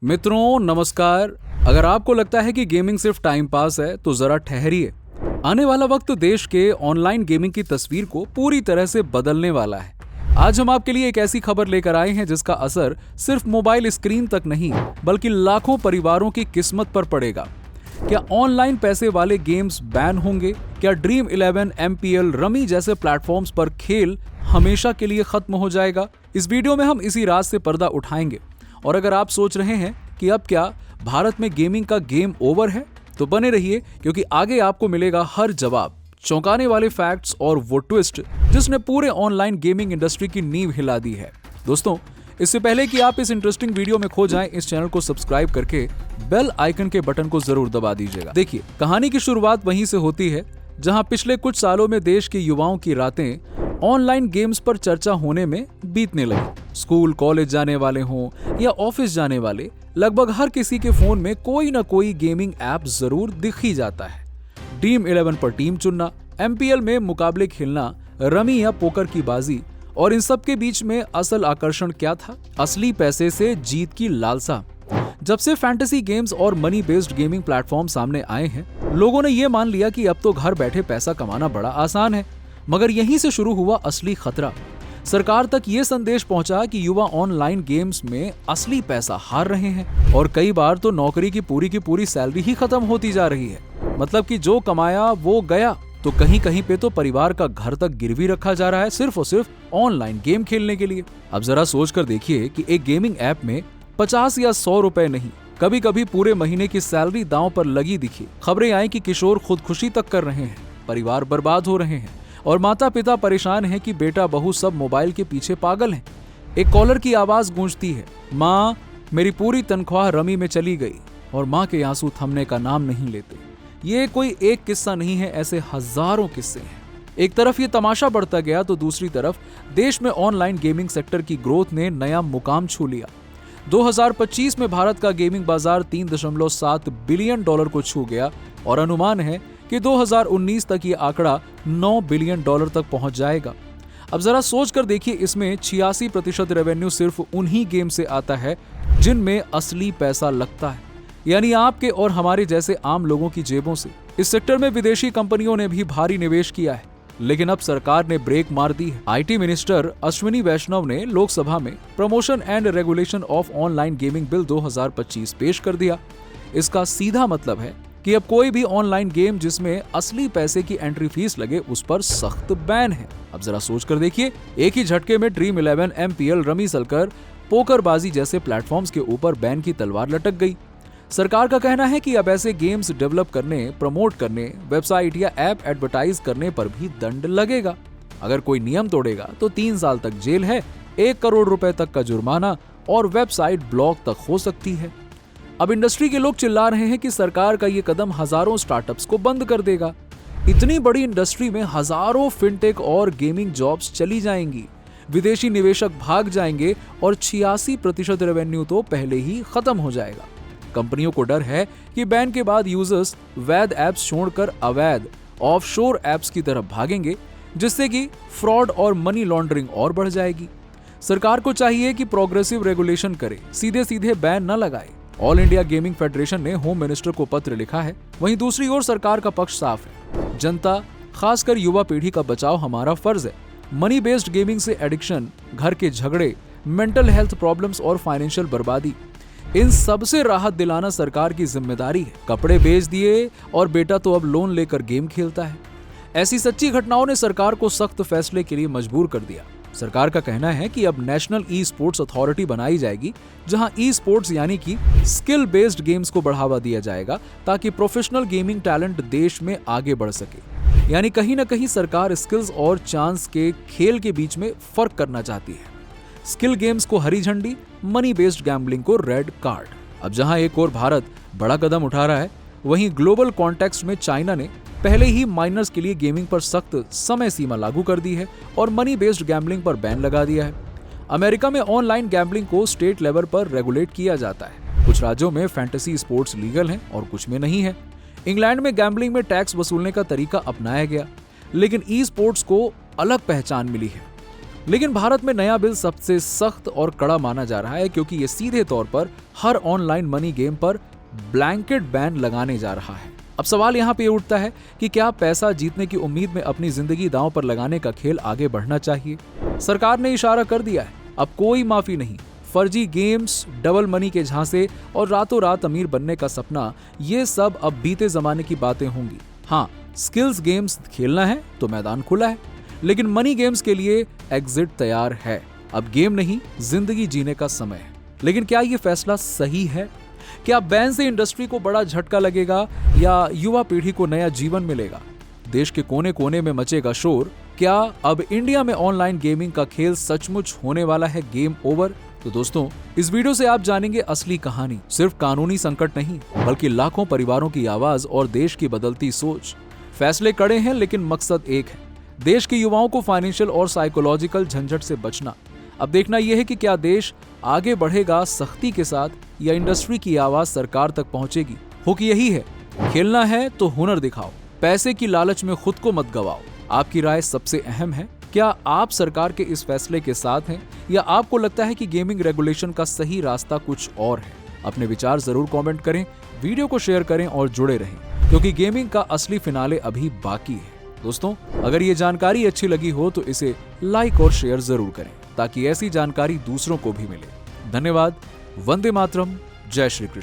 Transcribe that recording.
मित्रों नमस्कार। अगर आपको लगता है कि गेमिंग सिर्फ टाइम पास है तो जरा ठहरिए। आने वाला वक्त देश के ऑनलाइन गेमिंग की तस्वीर को पूरी तरह से बदलने वाला है। आज हम आपके लिए एक ऐसी खबर लेकर आए हैं जिसका असर सिर्फ मोबाइल स्क्रीन तक नहीं बल्कि लाखों परिवारों की किस्मत पर पड़ेगा। क्या ऑनलाइन पैसे वाले गेम्स बैन होंगे? क्या ड्रीम 11, MPL, रमी जैसे प्लेटफॉर्म्स पर खेल हमेशा के लिए खत्म हो जाएगा? इस वीडियो में हम इसी राज से पर्दा उठाएंगे। और अगर आप सोच रहे हैं कि अब क्या भारत में गेमिंग का गेम ओवर है, तो बने रहिए क्योंकि आगे आपको मिलेगा हर जवाब, चौंकाने वाले फैक्ट्स और वो ट्विस्ट जिसने पूरे ऑनलाइन गेमिंग इंडस्ट्री की नींव हिला दी है। दोस्तों, इससे पहले कि आप इस इंटरेस्टिंग वीडियो में खो जाएं, इस चैनल को सब्सक्राइब करके बेल आइकन के बटन को जरूर दबा दीजिएगा। देखिए, कहानी की शुरुआत वहीं से होती है जहां पिछले कुछ सालों में देश के युवाओं की रातें ऑनलाइन गेम्स पर चर्चा होने में बीतने लगी। स्कूल कॉलेज जाने वाले हों या ऑफिस जाने वाले, लगभग हर किसी के फोन में कोई ना कोई गेमिंग ऐप जरूर दिख ही जाता है। ड्रीम 11 पर टीम चुनना, MPL में मुकाबले खेलना, रमी या पोकर की बाजी, और इन सब के बीच में असल आकर्षण क्या था? असली पैसे से जीत की लालसा। जब से फैंटेसी गेम्स और मनी बेस्ड गेमिंग प्लेटफॉर्म सामने आए हैं, लोगों ने ये मान लिया कि अब तो घर बैठे पैसा कमाना बड़ा आसान है। मगर यहीं से शुरू हुआ असली खतरा। सरकार तक ये संदेश पहुंचा कि युवा ऑनलाइन गेम्स में असली पैसा हार रहे हैं और कई बार तो नौकरी की पूरी सैलरी ही खत्म होती जा रही है। मतलब कि जो कमाया वो गया, तो कहीं कहीं पे तो परिवार का घर तक गिरवी रखा जा रहा है सिर्फ और सिर्फ ऑनलाइन गेम खेलने के लिए। अब जरा सोच कर देखिए कि एक गेमिंग ऐप में 50 या 100 रुपए नहीं, कभी कभी पूरे महीने की सैलरी दांव पर लगी दिखी। खबरें आई कि किशोर खुदकुशी तक कर रहे हैं, परिवार बर्बाद हो रहे हैं और माता पिता परेशान हैं कि बेटा बहू सब मोबाइल के पीछे पागल हैं। एक कॉलर की आवाज गूंजती है, माँ मेरी पूरी तनख्वाह रमी में चली गई, और माँ के आंसू थमने का नाम नहीं लेते। ये कोई एक किस्सा नहीं है, ऐसे हजारों किस्से हैं। एक तरफ ये तमाशा बढ़ता गया तो दूसरी तरफ देश में ऑनलाइन गेमिंग सेक्टर की ग्रोथ ने नया मुकाम छू लिया। 2025 में भारत का गेमिंग बाजार $3.7 बिलियन को छू गया और अनुमान है कि 2019 तक ये आंकड़ा $9 बिलियन तक पहुंच जाएगा। अब जरा सोच कर देखिए, इसमें 86% रेवेन्यू सिर्फ उन्हीं गेम से आता है जिनमें असली पैसा लगता है, यानी आपके और हमारे जैसे आम लोगों की जेबों से। इस सेक्टर में विदेशी कंपनियों ने भी भारी निवेश किया है, लेकिन अब सरकार ने ब्रेक मार दी है। IT मिनिस्टर अश्विनी वैष्णव ने लोकसभा में promotion and regulation of online gaming bill 2025 पेश कर दिया। इसका सीधा मतलब है कि अब कोई भी ऑनलाइन गेम जिसमें असली पैसे की एंट्री फीस लगे, उस पर सख्त बैन है। अब जरा सोच कर देखिए, एक ही झटके में ड्रीम 11, MPL, रमी सलकर, पोकरबाजी जैसे प्लेटफॉर्म्स के ऊपर बैन की तलवार लटक गई। सरकार का कहना है कि अब ऐसे गेम्स डेवलप करने, प्रमोट करने, वेबसाइट या ऐप एडवर्टाइज करने पर भी दंड लगेगा। अगर कोई नियम तोड़ेगा तो 3 साल तक जेल है, 1 करोड़ रुपए तक का जुर्माना और वेबसाइट ब्लॉक तक हो सकती है। अब इंडस्ट्री के लोग चिल्ला रहे हैं कि सरकार का ये कदम हजारों स्टार्टअप्स को बंद कर देगा। इतनी बड़ी इंडस्ट्री में हजारों फिनटेक और गेमिंग जॉब्स चली जाएंगी, विदेशी निवेशक भाग जाएंगे और 86% रेवेन्यू तो पहले ही खत्म हो जाएगा। कंपनियों को डर है कि बैन के बाद यूजर्स वैध ऐप्स छोड़कर अवैध ऑफशोर ऐप्स की तरफ भागेंगे, जिससे कि फ्रॉड और मनी लॉन्ड्रिंग और बढ़ जाएगी। सरकार को चाहिए कि प्रोग्रेसिव रेगुलेशन करे, सीधे सीधे बैन न लगाए। ऑल इंडिया गेमिंग फेडरेशन ने होम मिनिस्टर को पत्र लिखा है। वहीं दूसरी ओर सरकार का पक्ष साफ है, जनता खासकर युवा पीढ़ी का बचाव हमारा फर्ज है। मनी बेस्ड गेमिंग से एडिक्शन, घर के झगड़े, मेंटल हेल्थ प्रॉब्लम्स और फाइनेंशियल बर्बादी, इन सब से राहत दिलाना सरकार की जिम्मेदारी है। कपड़े बेच दिए और बेटा तो अब लोन लेकर गेम खेलता है। ऐसी सच्ची घटनाओं ने सरकार को सख्त फैसले के लिए मजबूर कर दिया। सरकार का कहना है कि अब नेशनल ई स्पोर्ट्स अथॉरिटी बनाई जाएगी, जहां ई स्पोर्ट्स यानी कि स्किल बेस्ड गेम्स को बढ़ावा दिया जाएगा, ताकि प्रोफेशनल गेमिंग टैलेंट देश में आगे बढ़ सके। यानी कहीं ना कहीं सरकार स्किल्स और चांस के खेल के बीच में फर्क करना चाहती है। स्किल गेम्स को हरी झंडी, मनी बेस्ड गैम्बलिंग को रेड कार्ड। अब जहां एक और भारत बड़ा कदम उठा रहा है, वहीं ग्लोबल कॉन्टेक्स्ट में चाइना ने पहले ही माइनर्स के लिए गेमिंग पर सख्त समय सीमा लागू कर दी है और मनी बेस्ड गैम्बलिंग पर बैन लगा दिया है। अमेरिका में ऑनलाइन गैम्बलिंग को स्टेट लेवल पर रेगुलेट किया जाता है। कुछ राज्यों में फैंटेसी स्पोर्ट्स लीगल हैं और कुछ में नहीं है। इंग्लैंड में गैम्बलिंग में टैक्स वसूलने का तरीका अपनाया गया, लेकिन ई स्पोर्ट्स को अलग पहचान मिली है। लेकिन भारत में नया बिल सबसे सख्त और कड़ा माना जा रहा है क्योंकि ये सीधे तौर पर हर ऑनलाइन मनी गेम पर ब्लैंकेट बैन लगाने जा रहा है। अब सवाल यहाँ पे उठता है कि क्या पैसा जीतने की उम्मीद में अपनी जिंदगी दांव पर लगाने का खेल आगे बढ़ना चाहिए? सरकार ने इशारा कर दिया है, अब कोई माफी नहीं। फर्जी गेम्स, डबल मनी के झांसे और रातों रात अमीर बनने का सपना, ये सब अब बीते जमाने की बातें होंगी। हाँ, स्किल्स गेम्स खेलना है तो मैदान खुला है, लेकिन मनी गेम्स के लिए एग्जिट तैयार है। अब गेम नहीं, जिंदगी जीने का समय है। लेकिन क्या ये फैसला सही है? क्या बैन से इंडस्ट्री को बड़ा झटका लगेगा या युवा पीढ़ी को नया जीवन मिलेगा? देश के कोने कोने में मचेगा शोर। क्या अब इंडिया में ऑनलाइन गेमिंग का खेल सचमुच होने वाला है गेम ओवर? तो दोस्तों, इस वीडियो से आप जानेंगे असली कहानी। सिर्फ कानूनी संकट नहीं, बल्कि लाखों परिवारों की आवाज और देश की बदलती सोच। फैसले कड़े हैं, लेकिन मकसद एक है, देश के युवाओं को फाइनेंशियल और साइकोलॉजिकल झंझट से बचना। अब देखना यह है कि क्या देश आगे बढ़ेगा सख्ती के साथ या इंडस्ट्री की आवाज सरकार तक पहुंचेगी। हुक यही है, खेलना है तो हुनर दिखाओ, पैसे की लालच में खुद को मत गवाओ। आपकी राय सबसे अहम है। क्या आप सरकार के इस फैसले के साथ हैं या आपको लगता है कि गेमिंग रेगुलेशन का सही रास्ता कुछ और है? अपने विचार जरूर कमेंट करें, वीडियो को शेयर करें और जुड़े रहें, क्योंकि गेमिंग का असली फिनाले अभी बाकी है। दोस्तों, अगर ये जानकारी अच्छी लगी हो तो इसे लाइक और शेयर जरूर करें, ताकि ऐसी जानकारी दूसरों को भी मिले। धन्यवाद। वंदे मातरम। जय श्री कृष्ण।